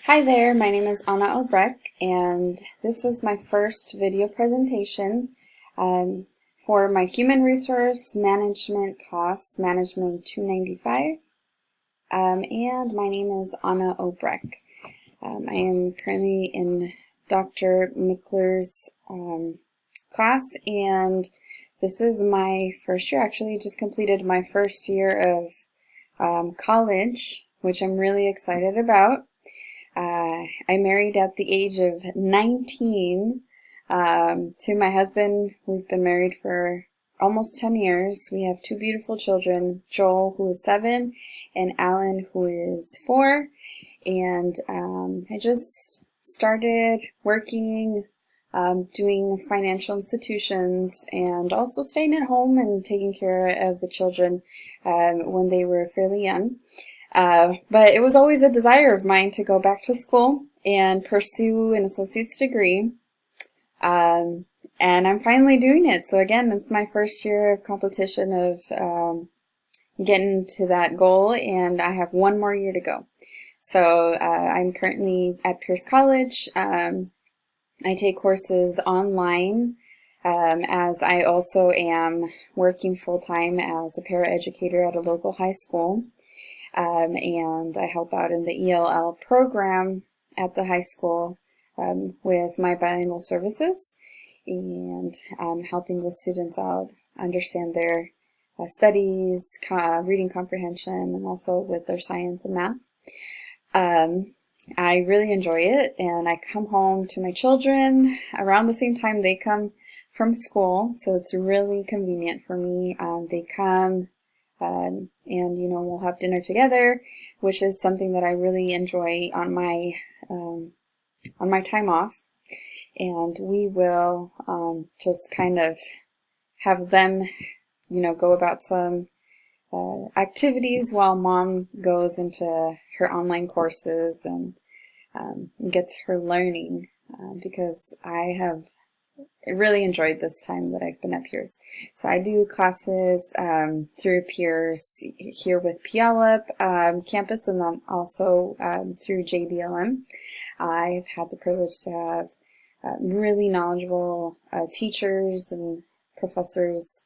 Hi there, my name is Anna Obrecht, and this is my first video presentation for my Human Resource Management class, Management 295, and my name is Anna Obrecht. I am currently in Dr. Mickler's class, and this is my first year. Actually, just completed my first year of college, which I'm really excited about. I married at the age of 19 to my husband. We've been married for almost 10 years. We have two beautiful children, Joel, who is 7, and Alan, who is 4. And I just started working, doing financial institutions, and also staying at home and taking care of the children when they were fairly young. But it was always a desire of mine to go back to school and pursue an associate's degree. And I'm finally doing it. So again, it's my first year of competition of getting to that goal, and I have one more year to go. So I'm currently at Pierce College. I take courses online, as I also am working full-time as a paraeducator at a local high school. And I help out in the ELL program at the high school with my bilingual services, and helping the students out understand their studies, reading comprehension, and also with their science and math. I really enjoy it, and I come home to my children around the same time they come from school, so it's really convenient for me. They come and we'll have dinner together, which is something that I really enjoy on my time off. And we will just kind of have them go about some activities while mom goes into her online courses and gets her learning, because I have really enjoyed this time that I've been at Pierce. So I do classes through Pierce here with Puyallup campus, and then also through JBLM. I've had the privilege to have really knowledgeable teachers and professors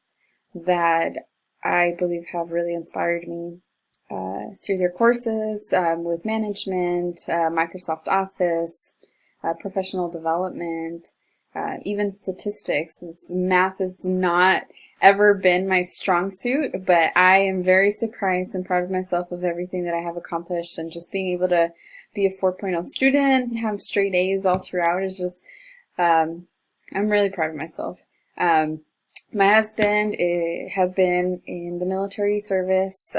that I believe have really inspired me through their courses with management, Microsoft Office, professional development, even statistics. Math has not ever been my strong suit, but I am very surprised and proud of myself of everything that I have accomplished, and just being able to be a 4.0 student and have straight A's all throughout is just, I'm really proud of myself. My husband has been in the military service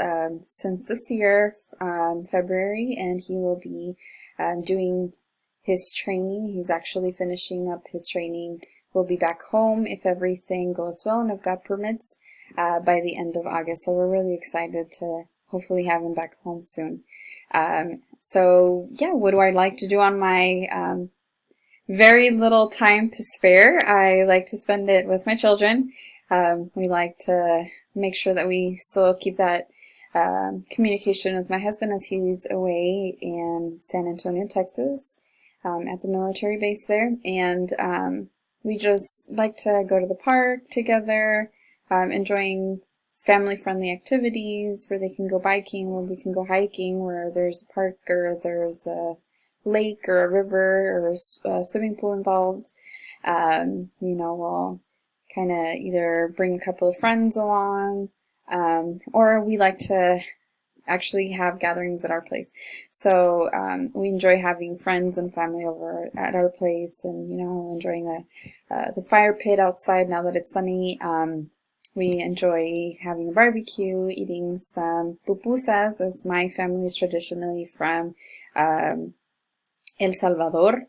since this year, February, and he will be doing his training. He's actually finishing up his training. We'll be back home if everything goes well, and I've got permits by the end of August. So we're really excited to hopefully have him back home soon. So yeah, what do I like to do on my very little time to spare? I like to spend it with my children. We like to make sure that we still keep that communication with my husband as he's away in San Antonio, Texas, at the military base there. And we just like to go to the park together, enjoying family-friendly activities where they can go biking, where we can go hiking, where there's a park or there's a lake or a river or a swimming pool involved. We'll kind of either bring a couple of friends along, or we like to actually have gatherings at our place. So we enjoy having friends and family over at our place, and enjoying the fire pit outside now that it's sunny. We enjoy having a barbecue, eating some pupusas, as my family is traditionally from El Salvador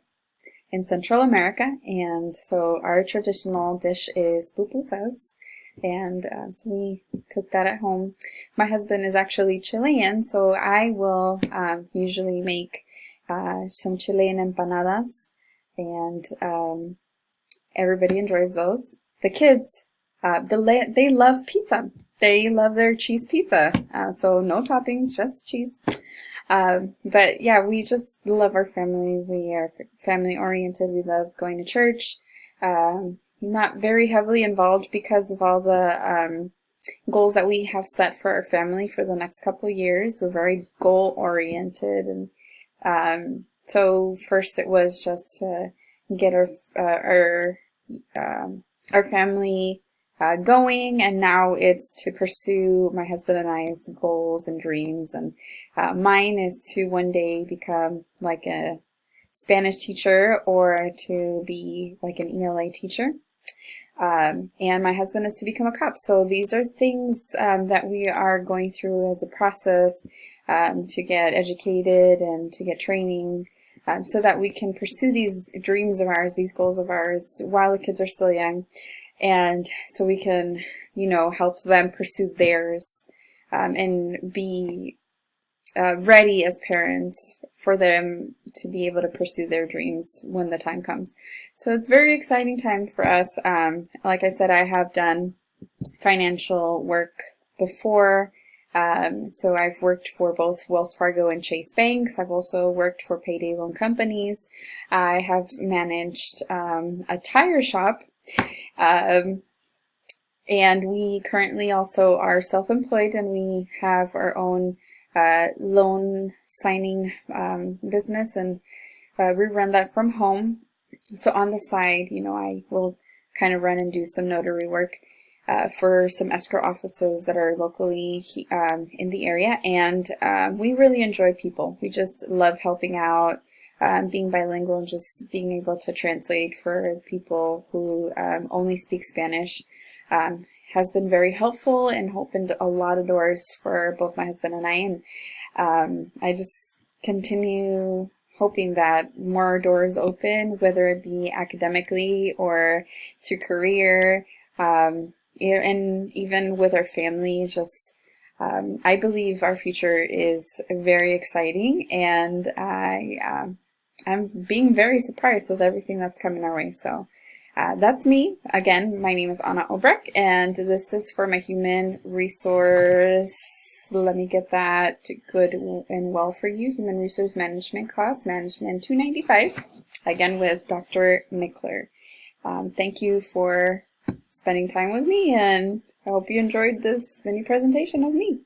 in Central America, and so our traditional dish is pupusas, and so we cook that at home. My husband is actually Chilean, so I will usually make some Chilean empanadas, and everybody enjoys those. The kids, they love pizza. They love their cheese pizza, so no toppings, just cheese. But yeah, we just love our family. We are family oriented. We love going to church. Not very heavily involved because of all the goals that we have set for our family for the next couple of years. We're very goal oriented, and so first it was just to get our family going, and now it's to pursue my husband and I's goals and dreams. And mine is to one day become like a Spanish teacher or to be like an ELA teacher. And my husband is to become a cop. So these are things that we are going through as a process to get educated and to get training so that we can pursue these dreams of ours, these goals of ours while the kids are still young. And so we can, help them pursue theirs and be ready as parents for them to be able to pursue their dreams when the time comes. So it's a very exciting time for us. Like I said, I have done financial work before. So I've worked for both Wells Fargo and Chase Banks. I've also worked for payday loan companies. I have managed a tire shop. And we currently also are self-employed, and we have our own loan signing business, and we run that from home. So on the side, I will kind of run and do some notary work for some escrow offices that are locally in the area, and we really enjoy people. We just love helping out, being bilingual, and just being able to translate for people who only speak Spanish. Has been very helpful and opened a lot of doors for both my husband and I, and I just continue hoping that more doors open, whether it be academically or to career, and even with our family. Just I believe our future is very exciting, and I'm being very surprised with everything that's coming our way. So that's me. Again, my name is Anna Obrecht, and this is for my human resource, let me get that good and well for you, human resource management class, Management 295, again with Dr. Mickler. Thank you for spending time with me, and I hope you enjoyed this mini presentation of me.